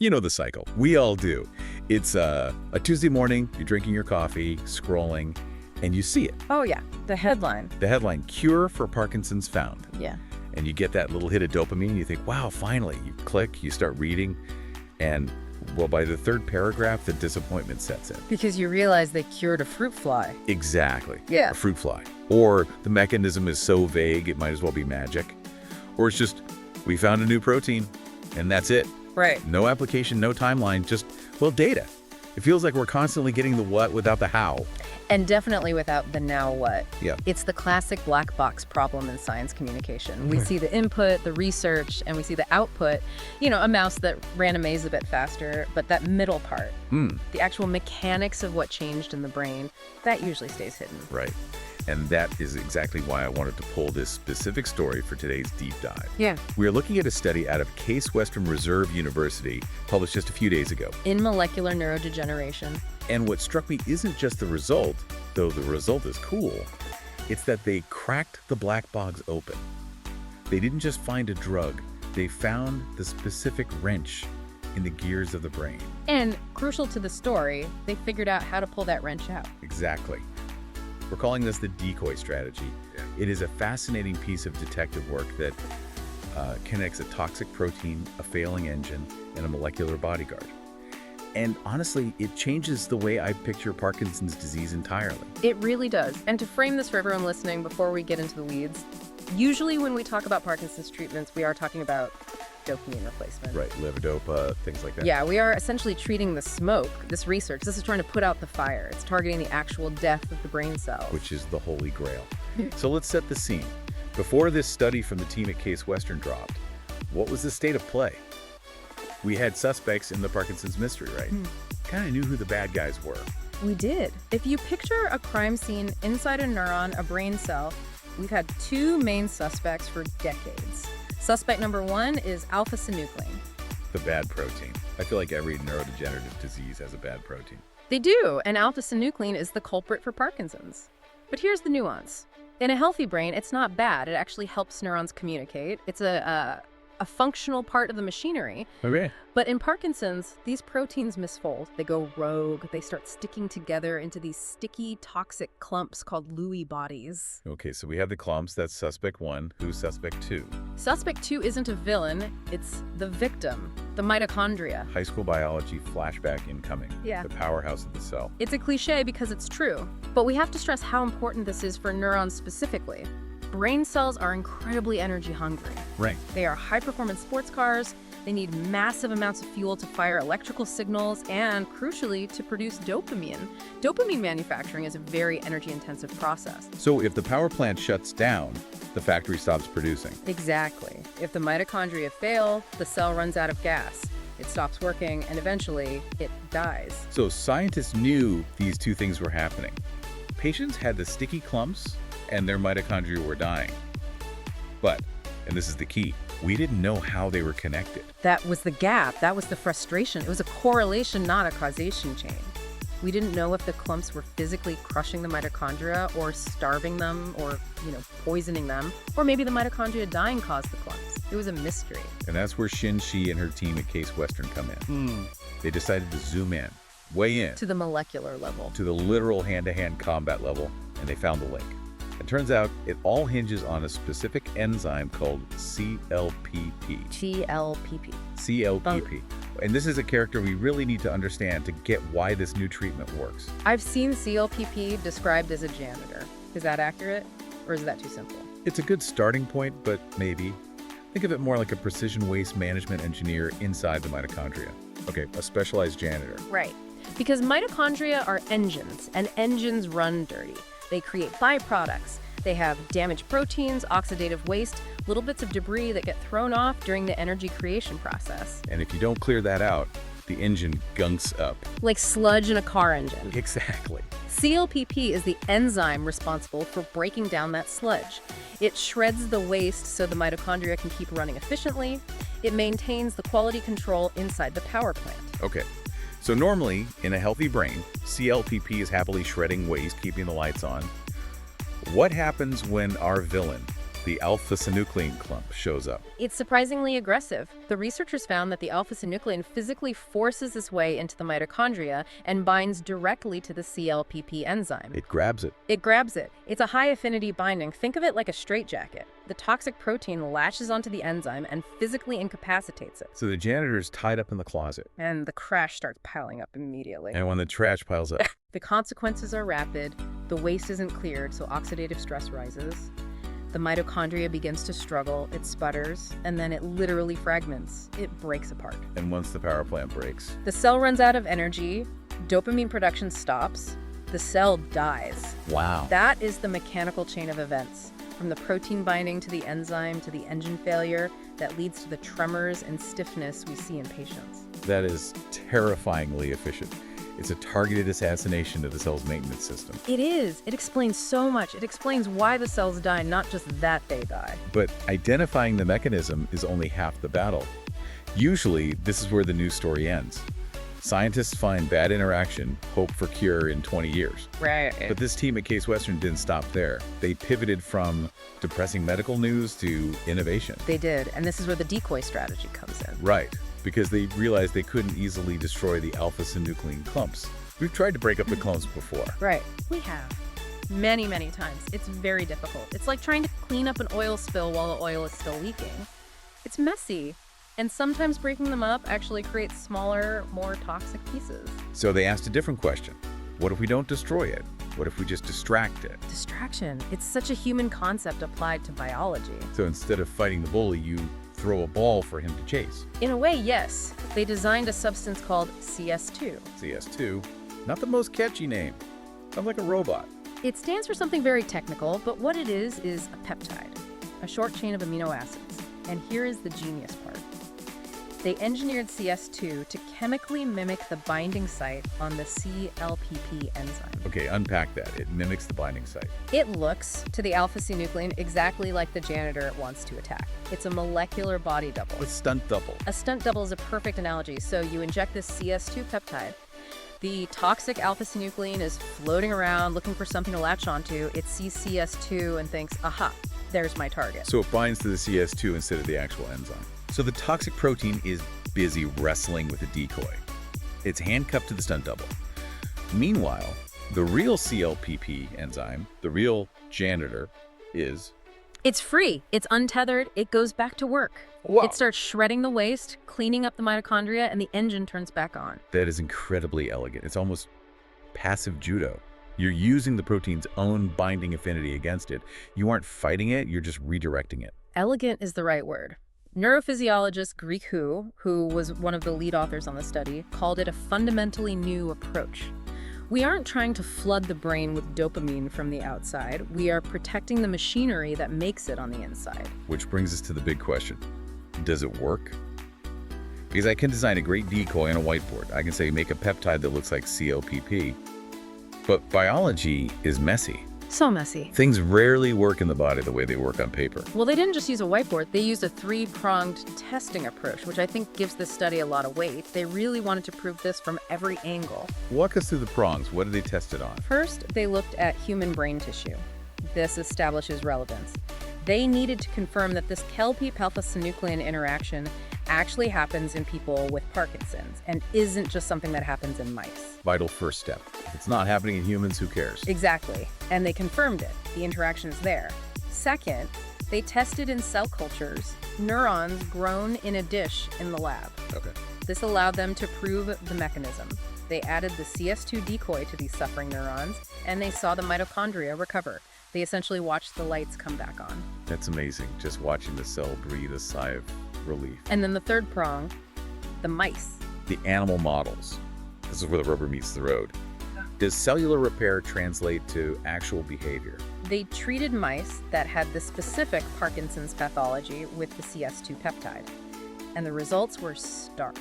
You know the cycle. We all do. It's a Tuesday morning, you're drinking your coffee, scrolling, and you see it. Oh, yeah. The headline. The headline, Cure for Parkinson's Found. Yeah. And you get that little hit of dopamine, and you think, wow, finally. You click, you start reading, and, well, by the third paragraph, the disappointment sets in. Because you realize they cured a fruit fly. Exactly. Yeah. A fruit fly. Or the mechanism is so vague, it might as well be magic. Or it's just, we found a new protein, and that's it. Right. No application, no timeline, just, well, data. It feels like we're constantly getting the what without the how. And definitely without the now what. Yeah. It's the classic black box problem in science communication. We see the input, the research, and we see the output. You know, a mouse that ran a maze a bit faster, but that middle part, the actual mechanics of what changed in the brain, that usually stays hidden. Right. And that is exactly why I wanted to pull this specific story for today's deep dive. Yeah. We are looking at a study out of Case Western Reserve University, published just a few days ago. In molecular neurodegeneration. And what struck me isn't just the result, though the result is cool. It's that they cracked the black box open. They didn't just find a drug, they found the specific wrench in the gears of the brain. And crucial to the story, they figured out how to pull that wrench out. Exactly. We're calling this the decoy strategy. It is a fascinating piece of detective work that connects a toxic protein, a failing engine, and a molecular bodyguard. And honestly, it changes the way I picture Parkinson's disease entirely. It really does. And to frame this for everyone listening before we get into the weeds, usually when we talk about Parkinson's treatments, we are talking about dopamine replacement. Right, levodopa, things like that. Yeah, we are essentially treating the smoke, this research. This is trying to put out the fire. It's targeting the actual death of the brain cells. Which is the holy grail. So let's set the scene. Before this study from the team at Case Western dropped, what was the state of play? We had suspects in the Parkinson's mystery, right? Kind of knew who the bad guys were. We did. If you picture a crime scene inside a neuron, a brain cell, we've had two main suspects for decades. Suspect number one is alpha-synuclein. The bad protein. I feel like every neurodegenerative disease has a bad protein. They do, and alpha-synuclein is the culprit for Parkinson's. But here's the nuance. In a healthy brain, it's not bad. It actually helps neurons communicate. It's a functional part of the machinery. Okay. But in Parkinson's, these proteins misfold. They go rogue. They start sticking together into these sticky, toxic clumps called Lewy bodies. Okay, so we have the clumps. That's suspect one. Who's suspect two? Suspect two isn't a villain. It's the victim, the mitochondria. High school biology flashback incoming. Yeah. The powerhouse of the cell. It's a cliche because it's true. But we have to stress how important this is for neurons specifically. Brain cells are incredibly energy hungry. Right. They are high-performance sports cars. They need massive amounts of fuel to fire electrical signals and, crucially, to produce dopamine. Dopamine manufacturing is a very energy-intensive process. So if the power plant shuts down, the factory stops producing. Exactly. If the mitochondria fail, the cell runs out of gas. It stops working, and eventually, it dies. So scientists knew these two things were happening. Patients had the sticky clumps, and their mitochondria were dying. But, and this is the key, we didn't know how they were connected. That was the gap. That was the frustration. It was a correlation, not a causation chain. We didn't know if the clumps were physically crushing the mitochondria or starving them or, poisoning them. Or maybe the mitochondria dying caused the clumps. It was a mystery. And that's where Xin Shi and her team at Case Western come in. They decided to zoom in, way in. To the molecular level. To the literal hand-to-hand combat level, and they found the link. It turns out it all hinges on a specific enzyme called ClpP. ClpP. ClpP. And this is a character we really need to understand to get why this new treatment works. I've seen ClpP described as a janitor. Is that accurate, or is that too simple? It's a good starting point, but maybe. Think of it more like a precision waste management engineer inside the mitochondria. Okay, a specialized janitor. Right. Because mitochondria are engines, and engines run dirty. They create byproducts. They have damaged proteins, oxidative waste, little bits of debris that get thrown off during the energy creation process. And if you don't clear that out, the engine gunks up. Like sludge in a car engine. Exactly. ClpP is the enzyme responsible for breaking down that sludge. It shreds the waste so the mitochondria can keep running efficiently. It maintains the quality control inside the power plant. Okay. So normally, in a healthy brain, ClpP is happily shredding waste, keeping the lights on. What happens when our villain, the alpha-synuclein clump shows up. It's surprisingly aggressive. The researchers found that the alpha-synuclein physically forces its way into the mitochondria and binds directly to the ClpP enzyme. It grabs it. It grabs it. It's a high-affinity binding. Think of it like a straitjacket. The toxic protein latches onto the enzyme and physically incapacitates it. So the janitor's tied up in the closet. And the crash starts piling up immediately. And when the trash piles up, The consequences are rapid. The waste isn't cleared, so oxidative stress rises. The mitochondria begins to struggle, it sputters, and then it literally fragments. It breaks apart. and once the power plant breaks, The cell runs out of energy, dopamine production stops, the cell dies. wow. That is the mechanical chain of events, from the protein binding to the enzyme to the engine failure that leads to the tremors and stiffness we see in patients. That is terrifyingly efficient. It's a targeted assassination of the cell's maintenance system. It is. It explains so much. It explains why the cells die, not just that they die. But identifying the mechanism is only half the battle. Usually, this is where the news story ends. Scientists find bad interaction, hope for cure in 20 years. Right. But this team at Case Western didn't stop there. They pivoted from depressing medical news to innovation. They did, and this is where the decoy strategy comes in. Right, because they realized they couldn't easily destroy the alpha-synuclein clumps. We've tried to break up the clumps before. Right. We have. Many, many times. It's very difficult. It's like trying to clean up an oil spill while the oil is still leaking. It's messy. And sometimes breaking them up actually creates smaller, more toxic pieces. So they asked a different question. What if we don't destroy it? What if we just distract it? Distraction. It's such a human concept applied to biology. So instead of fighting the bully, you throw a ball for him to chase. In a way, yes. They designed a substance called CS2. CS2, not the most catchy name. Sounds like a robot. It stands for something very technical, but what it is a peptide, a short chain of amino acids. And here is the genius part. They engineered CS2 to chemically mimic the binding site on the ClpP enzyme. Okay, unpack that. It mimics the binding site. It looks to the alpha-synuclein exactly like the janitor it wants to attack. It's a molecular body double. A stunt double. A stunt double is a perfect analogy. So you inject this CS2 peptide. The toxic alpha-synuclein is floating around looking for something to latch onto. It sees CS2 and thinks, aha, there's my target. So it binds to the CS2 instead of the actual enzyme. So the toxic protein is busy wrestling with a decoy. It's handcuffed to the stunt double. Meanwhile, the real ClpP enzyme, the real janitor, is... It's free. It's untethered. It goes back to work. Wow. It starts shredding the waste, cleaning up the mitochondria, and the engine turns back on. That is incredibly elegant. It's almost passive judo. You're using the protein's own binding affinity against it. You aren't fighting it, you're just redirecting it. Elegant is the right word. Neurophysiologist Greek who was one of the lead authors on the study, called it a fundamentally new approach. We aren't trying to flood the brain with dopamine from the outside. We are protecting the machinery that makes it on the inside. Which brings us to the big question. Does it work? Because I can design a great decoy on a whiteboard. I can say make a peptide that looks like ClpP. But biology is messy. So messy. Things rarely work in the body the way they work on paper. Well, they didn't just use a whiteboard. They used a three-pronged testing approach, which I think gives this study a lot of weight. They really wanted to prove this from every angle. Walk us through the prongs. What did they test it on? First, they looked at human brain tissue. This establishes relevance. They needed to confirm that this ClpP alpha-synuclein interaction actually happens in people with Parkinson's and isn't just something that happens in mice. Vital first step. If it's not happening in humans, who cares? Exactly. And they confirmed it. The interaction is there. Second, they tested in cell cultures neurons grown in a dish in the lab. Okay. This allowed them to prove the mechanism. They added the CS2 decoy to these suffering neurons, and they saw the mitochondria recover. They essentially watched the lights come back on. That's amazing. Just watching the cell breathe a sigh of relief. And then the third prong, the mice. The animal models. This is where the rubber meets the road. Does cellular repair translate to actual behavior? They treated mice that had the specific Parkinson's pathology with the CS2 peptide, and the results were stark.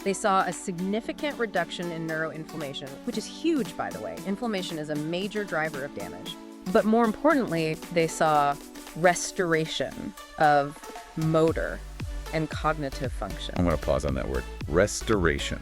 They saw a significant reduction in neuroinflammation, which is huge, by the way. Inflammation is a major driver of damage. But more importantly, they saw restoration of motor and cognitive function. I'm going to pause on that word. Restoration.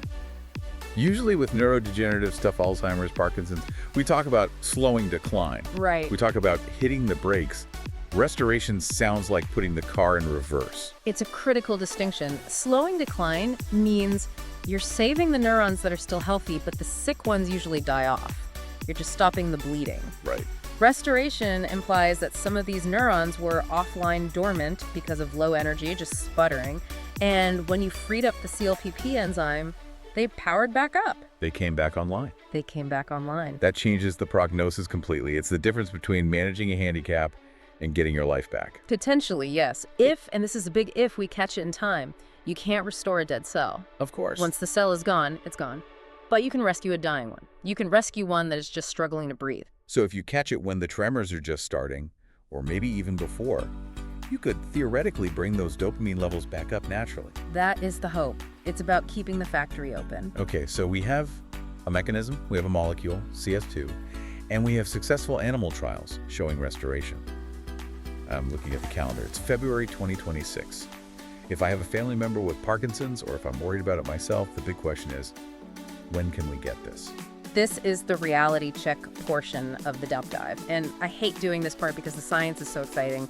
Usually with neurodegenerative stuff, Alzheimer's, Parkinson's, we talk about slowing decline. Right. We talk about hitting the brakes Restoration sounds like putting the car in reverse. It's a critical distinction. Slowing decline means you're saving the neurons that are still healthy, but the sick ones usually die off. You're just stopping the bleeding. Right. Restoration implies that some of these neurons were offline dormant because of low energy, just sputtering, and when you freed up the ClpP enzyme, they powered back up. They came back online. They came back online. That changes the prognosis completely. It's the difference between managing a handicap and getting your life back. Potentially, yes. If, and this is a big if, we catch it in time, you can't restore a dead cell. Of course. Once the cell is gone, it's gone. But you can rescue a dying one. You can rescue one that is just struggling to breathe. So if you catch it when the tremors are just starting, or maybe even before, you could theoretically bring those dopamine levels back up naturally. That is the hope. It's about keeping the factory open. Okay, so we have a mechanism, we have a molecule, CS2, and we have successful animal trials showing restoration. I'm looking at the calendar. It's February 2026. If I have a family member with Parkinson's, or if I'm worried about it myself, the big question is, when can we get this? This is the reality check portion of the dump dive. And I hate doing this part because the science is so exciting,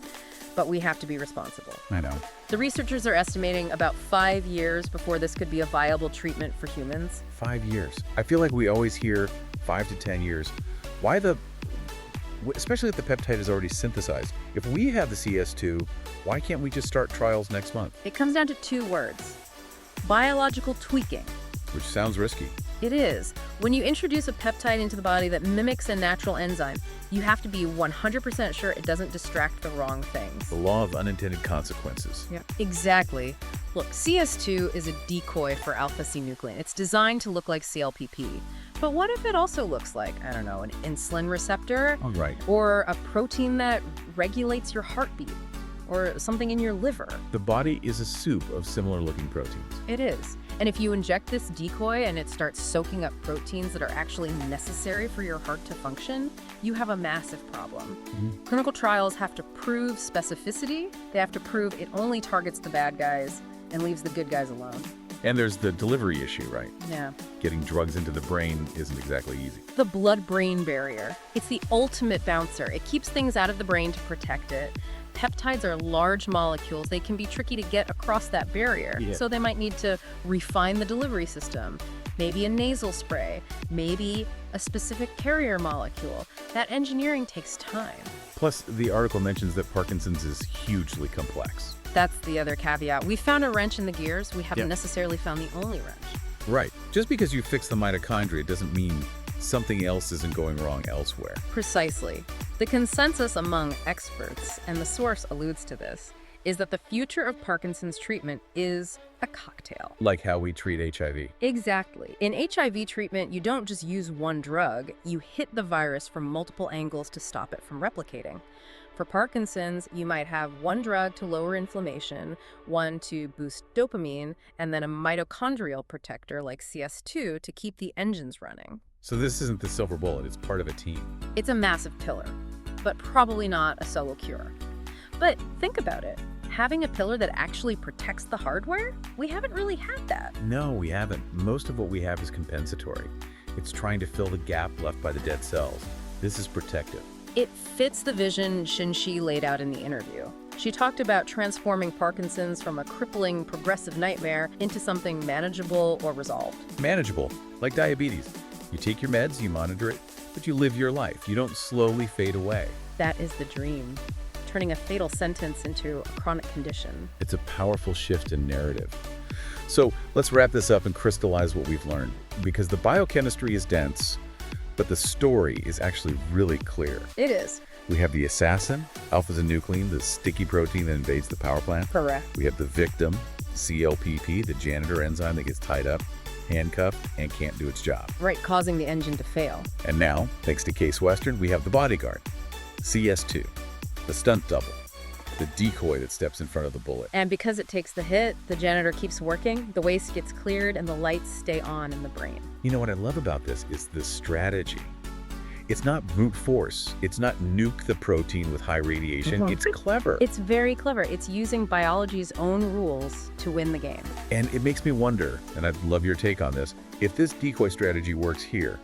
but we have to be responsible. I know. The researchers are estimating about 5 years before this could be a viable treatment for humans. 5 years. I feel like we always hear 5 to 10 years. Why especially if the peptide is already synthesized. If we have the CS2, why can't we just start trials next month? It comes down to 2 words: biological tweaking. Which sounds risky. It is. When you introduce a peptide into the body that mimics a natural enzyme, you have to be 100% sure it doesn't distract the wrong things. The law of unintended consequences. Yeah, exactly. Look, CS2 is a decoy for alpha-synuclein. It's designed to look like ClpP. But what if it also looks like, I don't know, an insulin receptor? All right. Or a protein that regulates your heartbeat? Or something in your liver? The body is a soup of similar-looking proteins. It is. And if you inject this decoy and it starts soaking up proteins that are actually necessary for your heart to function, you have a massive problem. Clinical trials have to prove specificity. They have to prove it only targets the bad guys and leaves the good guys alone. And there's the delivery issue, right? Yeah. Getting drugs into the brain isn't exactly easy. The blood-brain barrier. It's the ultimate bouncer. It keeps things out of the brain to protect it. Peptides are large molecules. They can be tricky to get across that barrier. Yeah. So they might need to refine the delivery system. Maybe a nasal spray, maybe a specific carrier molecule. That engineering takes time. Plus, the article mentions that Parkinson's is hugely complex. That's the other caveat. We found a wrench in the gears. We haven't Yeah. necessarily found the only wrench. Right. Just because you fix the mitochondria doesn't mean something else isn't going wrong elsewhere. Precisely. The consensus among experts, and the source alludes to this, is that the future of Parkinson's treatment is a cocktail. Like how we treat HIV. Exactly. In HIV treatment, you don't just use one drug, you hit the virus from multiple angles to stop it from replicating. For Parkinson's, you might have one drug to lower inflammation, one to boost dopamine, and then a mitochondrial protector like CS2 to keep the engines running. So this isn't the silver bullet, it's part of a team. It's a massive pillar, but probably not a solo cure. But think about it. Having a pillar that actually protects the hardware? We haven't really had that. No, we haven't. Most of what we have is compensatory. It's trying to fill the gap left by the dead cells. This is protective. It fits the vision Xin-Shi laid out in the interview. She talked about transforming Parkinson's from a crippling, progressive nightmare into something manageable or resolved. Manageable, like diabetes. You take your meds, you monitor it, but you live your life. You don't slowly fade away. That is the dream, turning a fatal sentence into a chronic condition. It's a powerful shift in narrative. So let's wrap this up and crystallize what we've learned, because the biochemistry is dense, but the story is actually really clear. It is. We have the assassin, alpha-synuclein, the sticky protein that invades the power plant. Correct. We have the victim, ClpP, the janitor enzyme that gets tied up, handcuffed, and can't do its job. Right, causing the engine to fail. And now, thanks to Case Western, we have the bodyguard, CS2, the stunt double, the decoy that steps in front of the bullet. And because it takes the hit, the janitor keeps working, the waste gets cleared, and the lights stay on in the brain. You know what I love about this is the strategy. It's not brute force. It's not nuke the protein with high radiation. It's clever. It's very clever. It's using biology's own rules to win the game. And it makes me wonder, and I'd love your take on this, if this decoy strategy works here,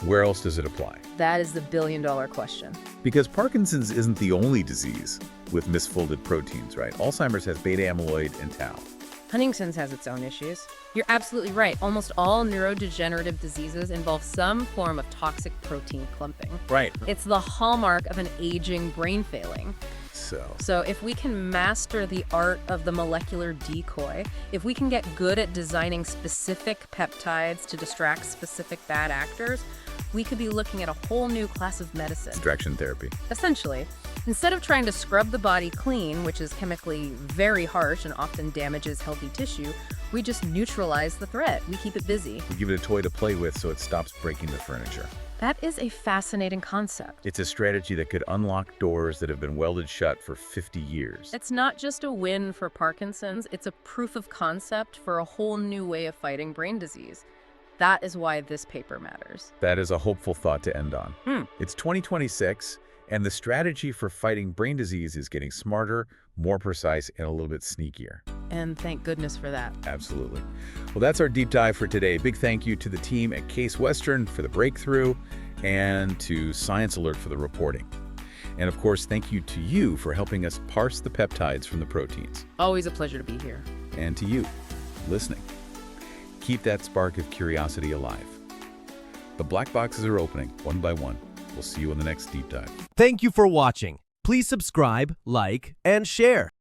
Where else does it apply? That is the billion-dollar question. Because Parkinson's isn't the only disease with misfolded proteins, right? Alzheimer's has beta amyloid and tau. Huntington's has its own issues. You're absolutely right. Almost all neurodegenerative diseases involve some form of toxic protein clumping. Right. It's the hallmark of an aging brain failing. So if we can master the art of the molecular decoy, if we can get good at designing specific peptides to distract specific bad actors, we could be looking at a whole new class of medicine. distraction therapy. Essentially, instead of trying to scrub the body clean, which is chemically very harsh and often damages healthy tissue, we just neutralize the threat. We keep it busy. We give it a toy to play with so it stops breaking the furniture. That is a fascinating concept. It's a strategy that could unlock doors that have been welded shut for 50 years. It's not just a win for Parkinson's, it's a proof of concept for a whole new way of fighting brain disease. That is why this paper matters. That is a hopeful thought to end on. It's 2026, and the strategy for fighting brain disease is getting smarter, more precise, and a little bit sneakier. And thank goodness for that. Absolutely. Well, that's our deep dive for today. Big thank you to the team at Case Western for the breakthrough and to Science Alert for the reporting. And of course, thank you to you for helping us parse the peptides from the proteins. Always a pleasure to be here. And to you, listening. Keep that spark of curiosity alive. The black boxes are opening one by one. We'll see you in the next deep dive. Thank you for watching. Please subscribe, like, and share.